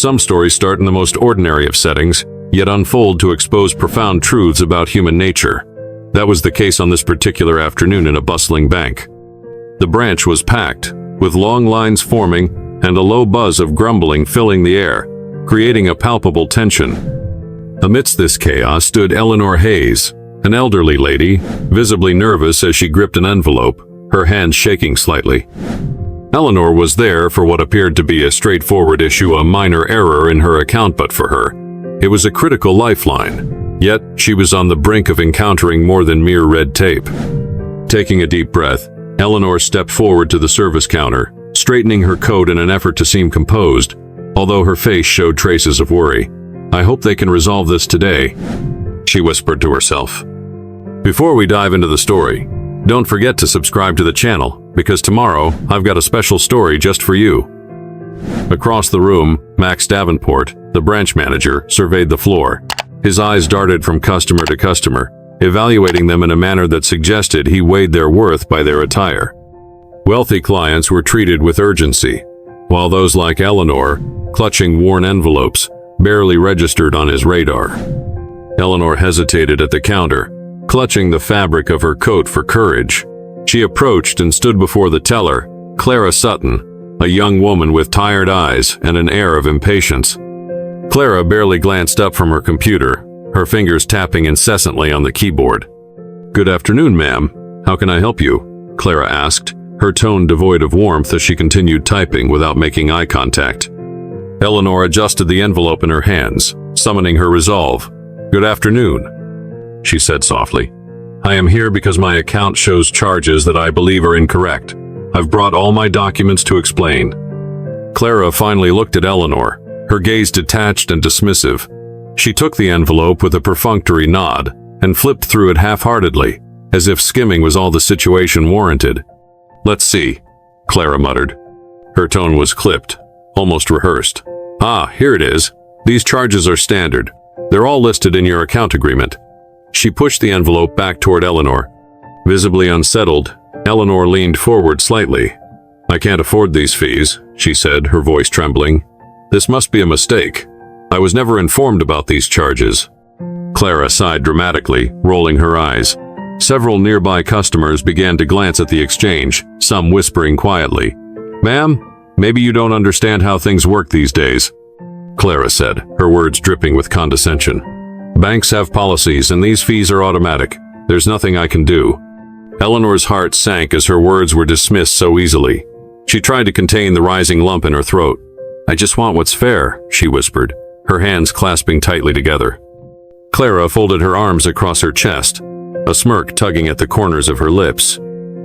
Some stories start in the most ordinary of settings, yet unfold to expose profound truths about human nature. That was the case on this particular afternoon in a bustling bank. The branch was packed, with long lines forming and a low buzz of grumbling filling the air, creating a palpable tension. Amidst this chaos stood Eleanor Hayes, an elderly lady, visibly nervous as she gripped an envelope, her hands shaking slightly. Eleanor was there for what appeared to be a straightforward issue, a minor error in her account, but for her, it was a critical lifeline. Yet, she was on the brink of encountering more than mere red tape. Taking a deep breath, Eleanor stepped forward to the service counter, straightening her coat in an effort to seem composed, although her face showed traces of worry. "I hope they can resolve this today," she whispered to herself. Before we dive into the story, don't forget to subscribe to the channel, because tomorrow I've got a special story just for you. Across the room, Max Davenport, the branch manager, surveyed the floor. His eyes darted from customer to customer, evaluating them in a manner that suggested he weighed their worth by their attire. Wealthy clients were treated with urgency, while those like Eleanor, clutching worn envelopes, barely registered on his radar. Eleanor hesitated at the counter, clutching the fabric of her coat for courage. She approached and stood before the teller, Clara Sutton, a young woman with tired eyes and an air of impatience. Clara barely glanced up from her computer, her fingers tapping incessantly on the keyboard. "Good afternoon, ma'am. How can I help you?" Clara asked, her tone devoid of warmth as she continued typing without making eye contact. Eleanor adjusted the envelope in her hands, summoning her resolve. "Good afternoon," she said softly. "I am here because my account shows charges that I believe are incorrect. I've brought all my documents to explain." Clara finally looked at Eleanor, her gaze detached and dismissive. She took the envelope with a perfunctory nod and flipped through it half-heartedly, as if skimming was all the situation warranted. "Let's see," Clara muttered. Her tone was clipped, almost rehearsed. "Ah, here it is. These charges are standard. They're all listed in your account agreement." She pushed the envelope back toward Eleanor. Visibly unsettled, Eleanor leaned forward slightly. "I can't afford these fees," she said, her voice trembling. "This must be a mistake. I was never informed about these charges." Clara sighed dramatically, rolling her eyes. Several nearby customers began to glance at the exchange, some whispering quietly. "Ma'am, maybe you don't understand how things work these days," Clara said, her words dripping with condescension. "Banks have policies and these fees are automatic. There's nothing I can do." Eleanor's heart sank as her words were dismissed so easily. She tried to contain the rising lump in her throat. "I just want what's fair," she whispered, her hands clasping tightly together. Clara folded her arms across her chest, a smirk tugging at the corners of her lips.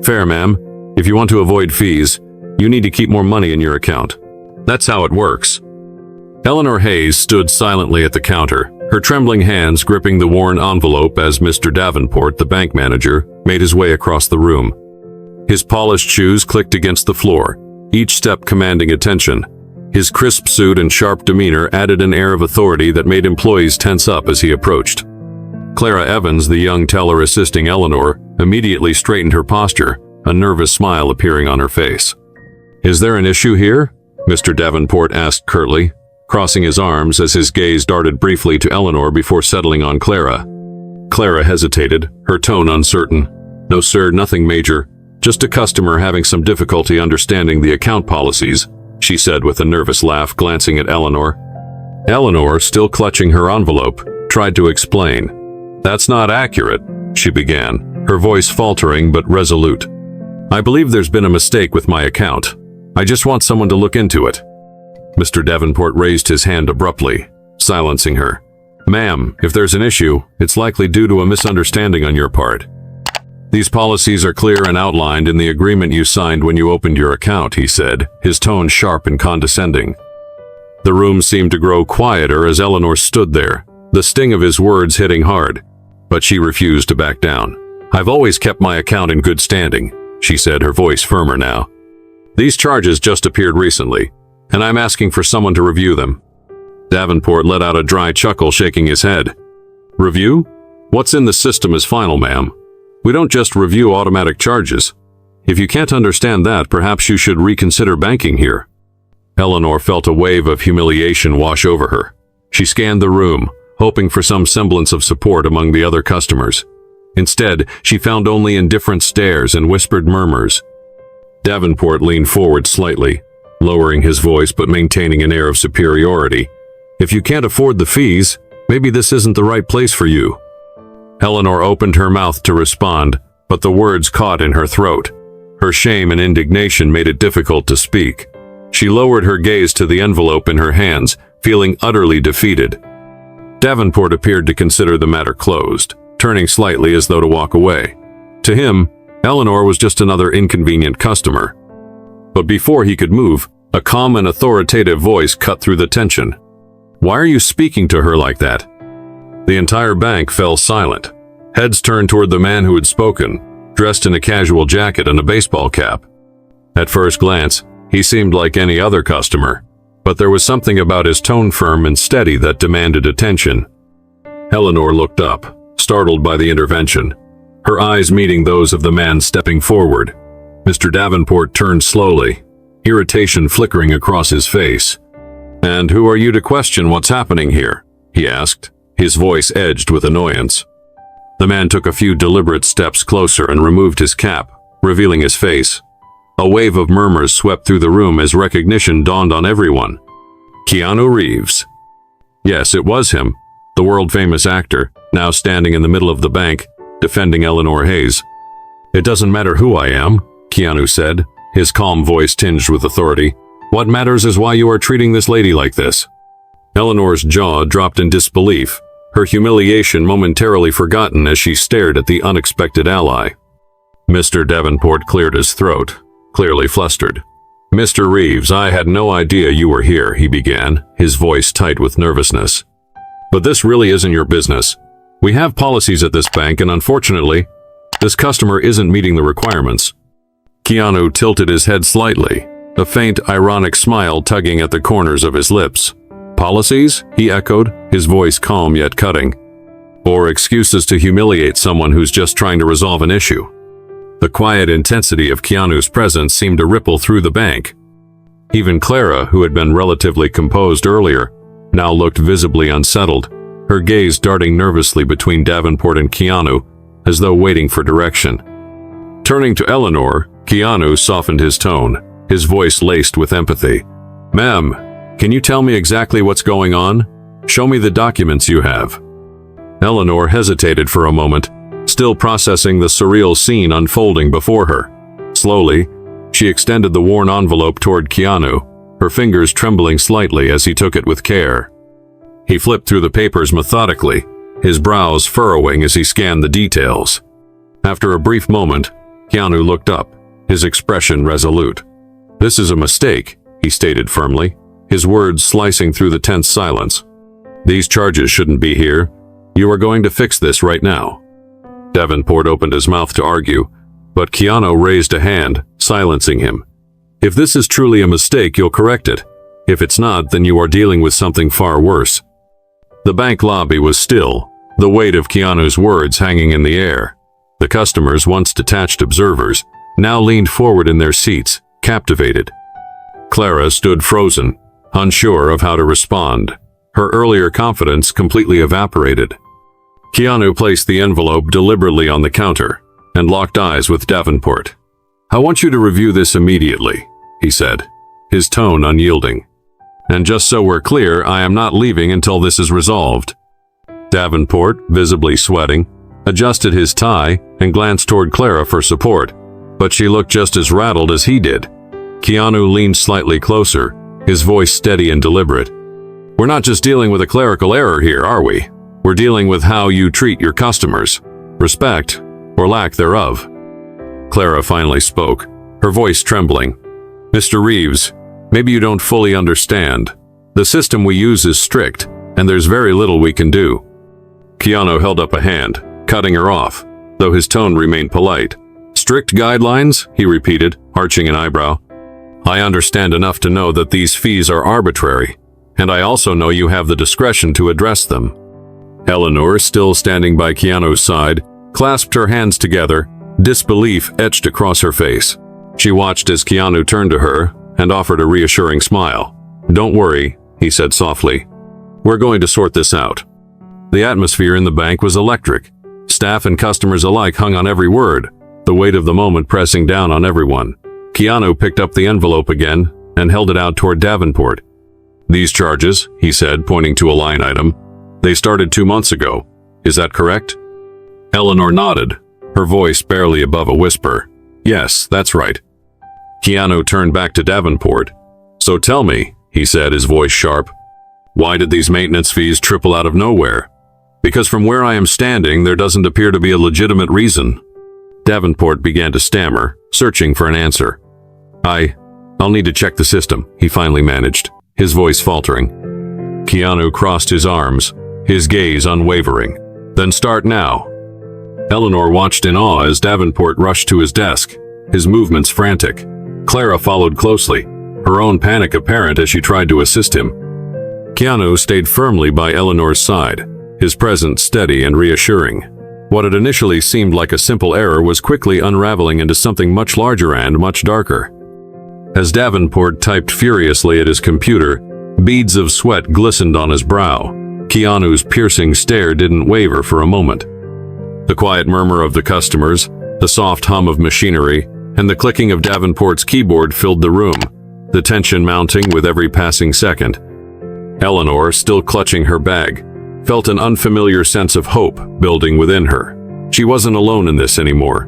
"Fair, ma'am. If you want to avoid fees, you need to keep more money in your account. That's how it works." Eleanor Hayes stood silently at the counter, her trembling hands gripping the worn envelope as Mr. Davenport, the bank manager, made his way across the room. His polished shoes clicked against the floor, each step commanding attention. His crisp suit and sharp demeanor added an air of authority that made employees tense up as he approached. Clara Evans, the young teller assisting Eleanor, immediately straightened her posture, a nervous smile appearing on her face. "Is there an issue here?" Mr. Davenport asked curtly, crossing his arms as his gaze darted briefly to Eleanor before settling on Clara. Clara hesitated, her tone uncertain. "No, sir, nothing major. Just a customer having some difficulty understanding the account policies," she said with a nervous laugh, glancing at Eleanor. Eleanor, still clutching her envelope, tried to explain. "That's not accurate," she began, her voice faltering but resolute. "I believe there's been a mistake with my account. I just want someone to look into it." Mr. Davenport raised his hand abruptly, silencing her. "Ma'am, if there's an issue, it's likely due to a misunderstanding on your part. These policies are clear and outlined in the agreement you signed when you opened your account," he said, his tone sharp and condescending. The room seemed to grow quieter as Eleanor stood there, the sting of his words hitting hard. But she refused to back down. "I've always kept my account in good standing," she said, her voice firmer now. "These charges just appeared recently, and I'm asking for someone to review them." Davenport let out a dry chuckle, shaking his head. "Review? What's in the system is final, ma'am. We don't just review automatic charges. If you can't understand that, perhaps you should reconsider banking here." Eleanor felt a wave of humiliation wash over her. She scanned the room, hoping for some semblance of support among the other customers. Instead, she found only indifferent stares and whispered murmurs. Davenport leaned forward slightly, lowering his voice but maintaining an air of superiority. "If you can't afford the fees, maybe this isn't the right place for you." Eleanor opened her mouth to respond, but the words caught in her throat. Her shame and indignation made it difficult to speak. She lowered her gaze to the envelope in her hands, feeling utterly defeated. Davenport appeared to consider the matter closed, turning slightly as though to walk away. To him, Eleanor was just another inconvenient customer. But before he could move, a calm and authoritative voice cut through the tension. "Why are you speaking to her like that?" The entire bank fell silent. Heads turned toward the man who had spoken, dressed in a casual jacket and a baseball cap. At first glance, he seemed like any other customer, but there was something about his tone firm and steady that demanded attention. Eleanor looked up, startled by the intervention, her eyes meeting those of the man stepping forward. Mr. Davenport turned slowly, irritation flickering across his face. "And who are you to question what's happening here?" he asked, his voice edged with annoyance. The man took a few deliberate steps closer and removed his cap, revealing his face. A wave of murmurs swept through the room as recognition dawned on everyone. Keanu Reeves. Yes, it was him, the world-famous actor, now standing in the middle of the bank, defending Eleanor Hayes. "It doesn't matter who I am," Keanu said, his calm voice tinged with authority. "What matters is why you are treating this lady like this." Eleanor's jaw dropped in disbelief, her humiliation momentarily forgotten as she stared at the unexpected ally. Mr. Davenport cleared his throat, clearly flustered. "Mr. Reeves, I had no idea you were here," he began, his voice tight with nervousness. "But this really isn't your business. We have policies at this bank, and unfortunately, this customer isn't meeting the requirements." Keanu tilted his head slightly, a faint, ironic smile tugging at the corners of his lips. "Policies?" he echoed, his voice calm yet cutting. "Or excuses to humiliate someone who's just trying to resolve an issue?" The quiet intensity of Keanu's presence seemed to ripple through the bank. Even Clara, who had been relatively composed earlier, now looked visibly unsettled, her gaze darting nervously between Davenport and Keanu, as though waiting for direction. Turning to Eleanor, Keanu softened his tone, his voice laced with empathy. "Ma'am, can you tell me exactly what's going on? Show me the documents you have." Eleanor hesitated for a moment, still processing the surreal scene unfolding before her. Slowly, she extended the worn envelope toward Keanu, her fingers trembling slightly as he took it with care. He flipped through the papers methodically, his brows furrowing as he scanned the details. After a brief moment, Keanu looked up, his expression resolute. "This is a mistake," he stated firmly, his words slicing through the tense silence. "These charges shouldn't be here. You are going to fix this right now." Davenport opened his mouth to argue, but Keanu raised a hand, silencing him. "If this is truly a mistake, you'll correct it. If it's not, then you are dealing with something far worse." The bank lobby was still, the weight of Keanu's words hanging in the air. The customers, once detached observers, now leaned forward in their seats, captivated. Clara stood frozen, unsure of how to respond. Her earlier confidence completely evaporated. Keanu placed the envelope deliberately on the counter and locked eyes with Davenport. "I want you to review this immediately," he said, his tone unyielding. "And just so we're clear, I am not leaving until this is resolved." Davenport, visibly sweating, adjusted his tie and glanced toward Clara for support, but she looked just as rattled as he did. Keanu leaned slightly closer, his voice steady and deliberate. "We're not just dealing with a clerical error here, are we? We're dealing with how you treat your customers. Respect, or lack thereof." Clara finally spoke, her voice trembling. "Mr. Reeves, maybe you don't fully understand. The system we use is strict, and there's very little we can do." Keanu held up a hand, cutting her off, though his tone remained polite. "Strict guidelines?" he repeated, arching an eyebrow. "I understand enough to know that these fees are arbitrary, and I also know you have the discretion to address them." Eleanor, still standing by Keanu's side, clasped her hands together, disbelief etched across her face. She watched as Keanu turned to her, and offered a reassuring smile. "Don't worry," he said softly. "We're going to sort this out." The atmosphere in the bank was electric. Staff and customers alike hung on every word, the weight of the moment pressing down on everyone. Keanu picked up the envelope again and held it out toward Davenport. "These charges," he said, pointing to a line item, "they started 2 months ago. Is that correct?" Eleanor nodded, her voice barely above a whisper. "Yes, that's right." Keanu turned back to Davenport. "So tell me," he said, his voice sharp, "why did these maintenance fees triple out of nowhere? Because from where I am standing, there doesn't appear to be a legitimate reason." Davenport began to stammer, searching for an answer. I'll need to check the system," he finally managed, his voice faltering. Keanu crossed his arms, his gaze unwavering. "Then start now." Eleanor watched in awe as Davenport rushed to his desk, his movements frantic. Clara followed closely, her own panic apparent as she tried to assist him. Keanu stayed firmly by Eleanor's side, his presence steady and reassuring. What had initially seemed like a simple error was quickly unraveling into something much larger and much darker. As Davenport typed furiously at his computer, beads of sweat glistened on his brow. Keanu's piercing stare didn't waver for a moment. The quiet murmur of the customers, the soft hum of machinery, and the clicking of Davenport's keyboard filled the room, the tension mounting with every passing second. Eleanor, still clutching her bag, felt an unfamiliar sense of hope building within her. She wasn't alone in this anymore.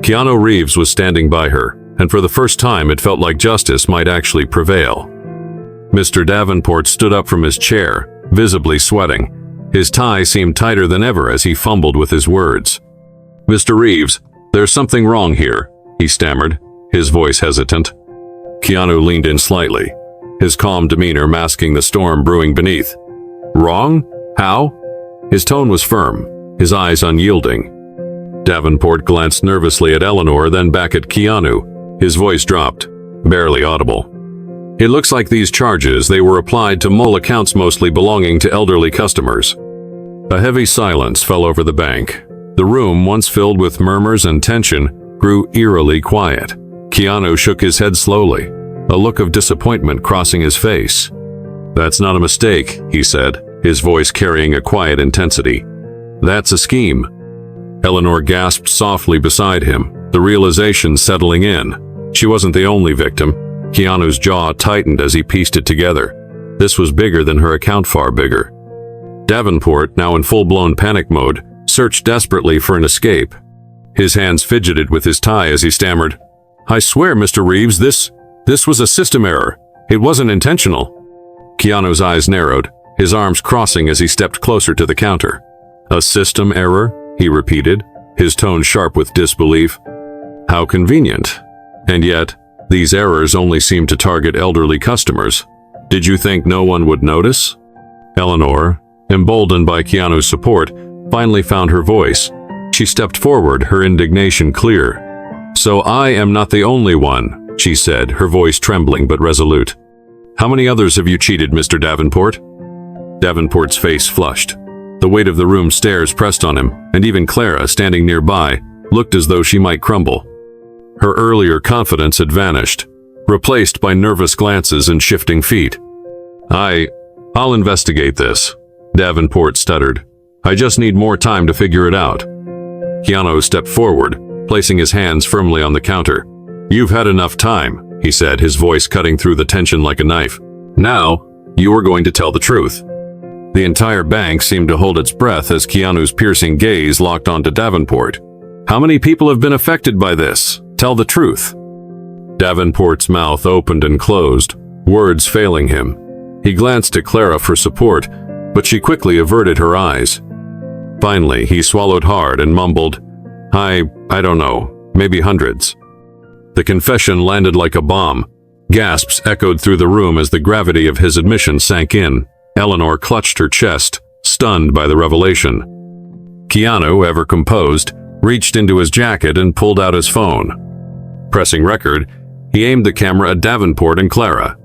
Keanu Reeves was standing by her, and for the first time it felt like justice might actually prevail. Mr. Davenport stood up from his chair, visibly sweating. His tie seemed tighter than ever as he fumbled with his words. "Mr. Reeves, there's something wrong here," he stammered, his voice hesitant. Keanu leaned in slightly, his calm demeanor masking the storm brewing beneath. "Wrong? How?" His tone was firm, his eyes unyielding. Davenport glanced nervously at Eleanor, then back at Keanu. His voice dropped, barely audible. "It looks like these charges, they were applied to mole accounts mostly belonging to elderly customers." A heavy silence fell over the bank. The room, once filled with murmurs and tension, grew eerily quiet. Keanu shook his head slowly, a look of disappointment crossing his face. "That's not a mistake," he said, his voice carrying a quiet intensity. "That's a scheme." Eleanor gasped softly beside him, the realization settling in. She wasn't the only victim. Keanu's jaw tightened as he pieced it together. This was bigger than her account, far bigger. Davenport, now in full-blown panic mode, searched desperately for an escape. His hands fidgeted with his tie as he stammered, "I swear, Mr. Reeves, this was a system error. It wasn't intentional." Keanu's eyes narrowed, his arms crossing as he stepped closer to the counter. "A system error?" he repeated, his tone sharp with disbelief. "How convenient. And yet, these errors only seem to target elderly customers. Did you think no one would notice?" Eleanor, emboldened by Keanu's support, finally found her voice. She stepped forward, her indignation clear. "So I am not the only one," she said, her voice trembling but resolute. "How many others have you cheated, Mr. Davenport?" Davenport's face flushed. The weight of the room's stairs pressed on him, and even Clara, standing nearby, looked as though she might crumble. Her earlier confidence had vanished, replaced by nervous glances and shifting feet. I'll investigate this," Davenport stuttered. "I just need more time to figure it out." Keanu stepped forward, placing his hands firmly on the counter. "You've had enough time," he said, his voice cutting through the tension like a knife. "Now, you are going to tell the truth." The entire bank seemed to hold its breath as Keanu's piercing gaze locked onto Davenport. "How many people have been affected by this? Tell the truth." Davenport's mouth opened and closed, words failing him. He glanced at Clara for support, but she quickly averted her eyes. Finally, he swallowed hard and mumbled, I don't know, maybe hundreds." The confession landed like a bomb. Gasps echoed through the room as the gravity of his admission sank in. Eleanor clutched her chest, stunned by the revelation. Keanu, ever composed, reached into his jacket and pulled out his phone. Pressing record, he aimed the camera at Davenport and Clara.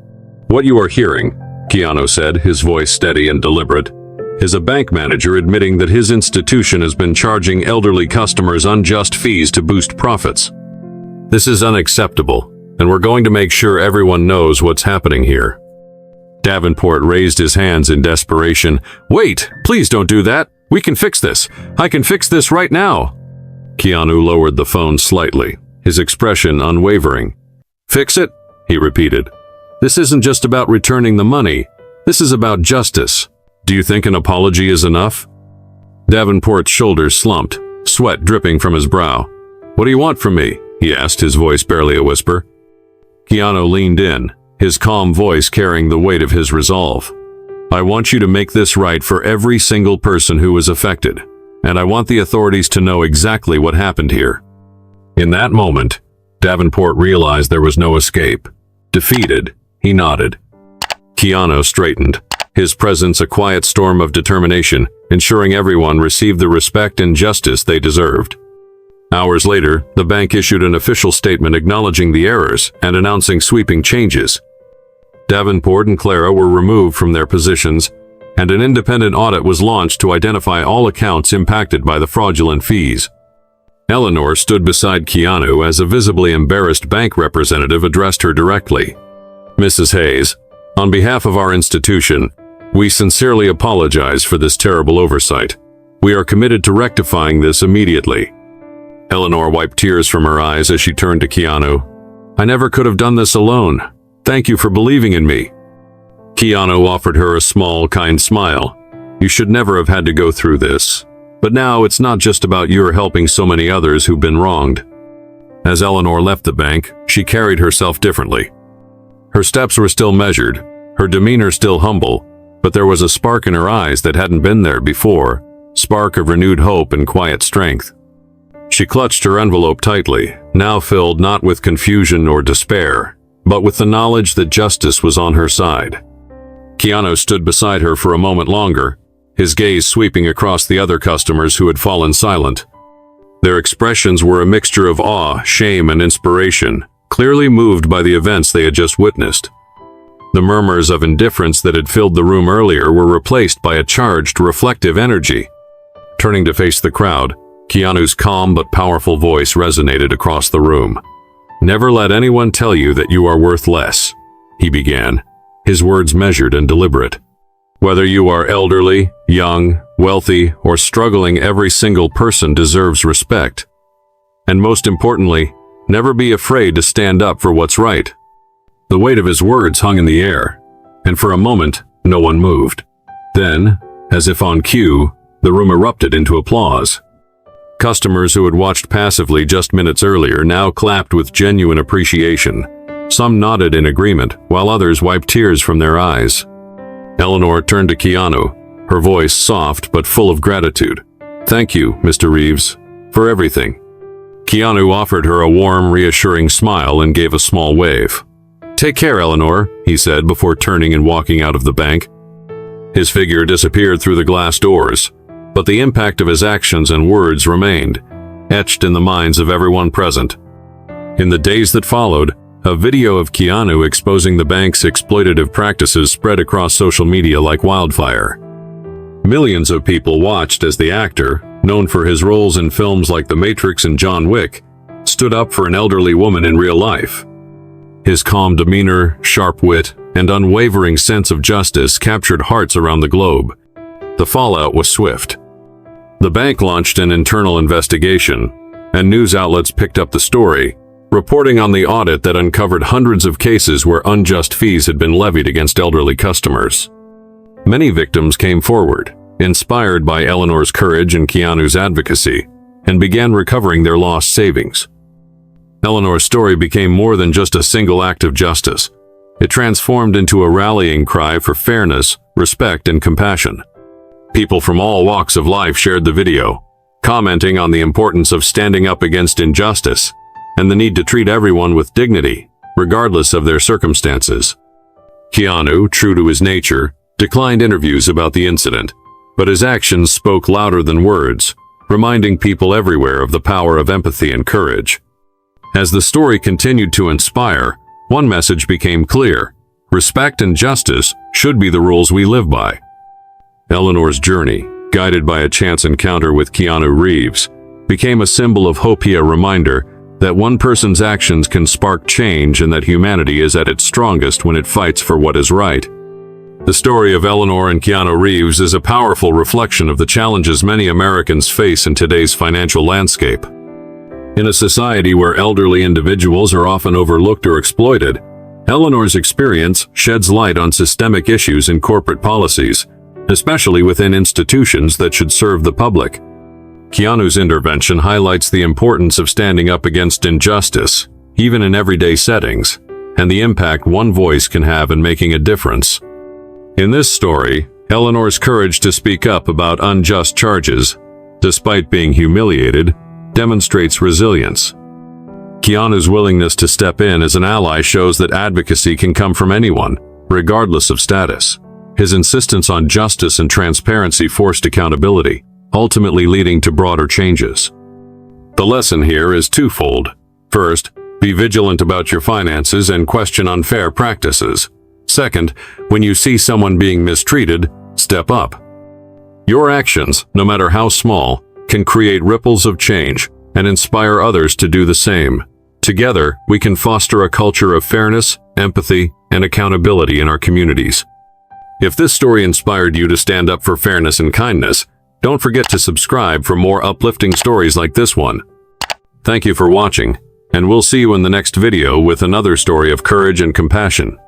"What you are hearing," Keanu said, his voice steady and deliberate, "is a bank manager admitting that his institution has been charging elderly customers unjust fees to boost profits. This is unacceptable. and we're going to make sure everyone knows what's happening here." Davenport raised his hands in desperation. "Wait, please don't do that. We can fix this. I can fix this right now." Keanu lowered the phone slightly, his expression unwavering. "Fix it?" he repeated. "This isn't just about returning the money. This is about justice. Do you think an apology is enough?" Davenport's shoulders slumped, sweat dripping from his brow. "What do you want from me?" he asked, his voice barely a whisper. Keanu leaned in, his calm voice carrying the weight of his resolve. "I want you to make this right for every single person who was affected, and I want the authorities to know exactly what happened here." In that moment, Davenport realized there was no escape. Defeated, he nodded. Keanu straightened, his presence a quiet storm of determination, ensuring everyone received the respect and justice they deserved. Hours later, the bank issued an official statement acknowledging the errors and announcing sweeping changes. Davenport and Clara were removed from their positions, and an independent audit was launched to identify all accounts impacted by the fraudulent fees. Eleanor stood beside Keanu as a visibly embarrassed bank representative addressed her directly. "Mrs. Hayes, on behalf of our institution, we sincerely apologize for this terrible oversight. We are committed to rectifying this immediately." Eleanor wiped tears from her eyes as she turned to Keanu. "I never could have done this alone. Thank you for believing in me." Keanu offered her a small, kind smile. "You should never have had to go through this. But now it's not just about you helping so many others who've been wronged." As Eleanor left the bank, she carried herself differently. Her steps were still measured, her demeanor still humble, but there was a spark in her eyes that hadn't been there before, spark of renewed hope and quiet strength. She clutched her envelope tightly, now filled not with confusion or despair, but with the knowledge that justice was on her side. Keanu stood beside her for a moment longer, his gaze sweeping across the other customers who had fallen silent. Their expressions were a mixture of awe, shame, and inspiration, clearly moved by the events they had just witnessed. The murmurs of indifference that had filled the room earlier were replaced by a charged, reflective energy. Turning to face the crowd, Keanu's calm but powerful voice resonated across the room. "Never let anyone tell you that you are worth less," he began, his words measured and deliberate. "Whether you are elderly, young, wealthy, or struggling, every single person deserves respect. And most importantly, never be afraid to stand up for what's right." The weight of his words hung in the air, and for a moment, no one moved. Then, as if on cue, the room erupted into applause. Customers who had watched passively just minutes earlier now clapped with genuine appreciation. Some nodded in agreement, while others wiped tears from their eyes. Eleanor turned to Keanu, her voice soft but full of gratitude. "Thank you, Mr. Reeves, for everything." Keanu offered her a warm, reassuring smile and gave a small wave. "Take care, Eleanor," he said before turning and walking out of the bank. His figure disappeared through the glass doors, but the impact of his actions and words remained, etched in the minds of everyone present. In the days that followed, a video of Keanu exposing the bank's exploitative practices spread across social media like wildfire. Millions of people watched as the actor, known for his roles in films like The Matrix and John Wick, stood up for an elderly woman in real life. His calm demeanor, sharp wit, and unwavering sense of justice captured hearts around the globe. The fallout was swift. The bank launched an internal investigation, and news outlets picked up the story, reporting on the audit that uncovered hundreds of cases where unjust fees had been levied against elderly customers. Many victims came forward, inspired by Eleanor's courage and Keanu's advocacy, and began recovering their lost savings. Eleanor's story became more than just a single act of justice. It transformed into a rallying cry for fairness, respect, and compassion. People from all walks of life shared the video, commenting on the importance of standing up against injustice and the need to treat everyone with dignity, regardless of their circumstances. Keanu, true to his nature, declined interviews about the incident, but his actions spoke louder than words, reminding people everywhere of the power of empathy and courage. As the story continued to inspire, one message became clear: respect and justice should be the rules we live by. Eleanor's journey, guided by a chance encounter with Keanu Reeves, became a symbol of hope, a reminder that one person's actions can spark change and that humanity is at its strongest when it fights for what is right. The story of Eleanor and Keanu Reeves is a powerful reflection of the challenges many Americans face in today's financial landscape. In a society where elderly individuals are often overlooked or exploited, Eleanor's experience sheds light on systemic issues in corporate policies, especially within institutions that should serve the public. Keanu's intervention highlights the importance of standing up against injustice, even in everyday settings, and the impact one voice can have in making a difference. In this story, Eleanor's courage to speak up about unjust charges, despite being humiliated, demonstrates resilience. Keanu's willingness to step in as an ally shows that advocacy can come from anyone, regardless of status. His insistence on justice and transparency forced accountability, ultimately leading to broader changes. The lesson here is twofold. First, be vigilant about your finances and question unfair practices. Second, when you see someone being mistreated, step up. Your actions, no matter how small, can create ripples of change and inspire others to do the same. Together, we can foster a culture of fairness, empathy, and accountability in our communities. If this story inspired you to stand up for fairness and kindness, don't forget to subscribe for more uplifting stories like this one. Thank you for watching, and we'll see you in the next video with another story of courage and compassion.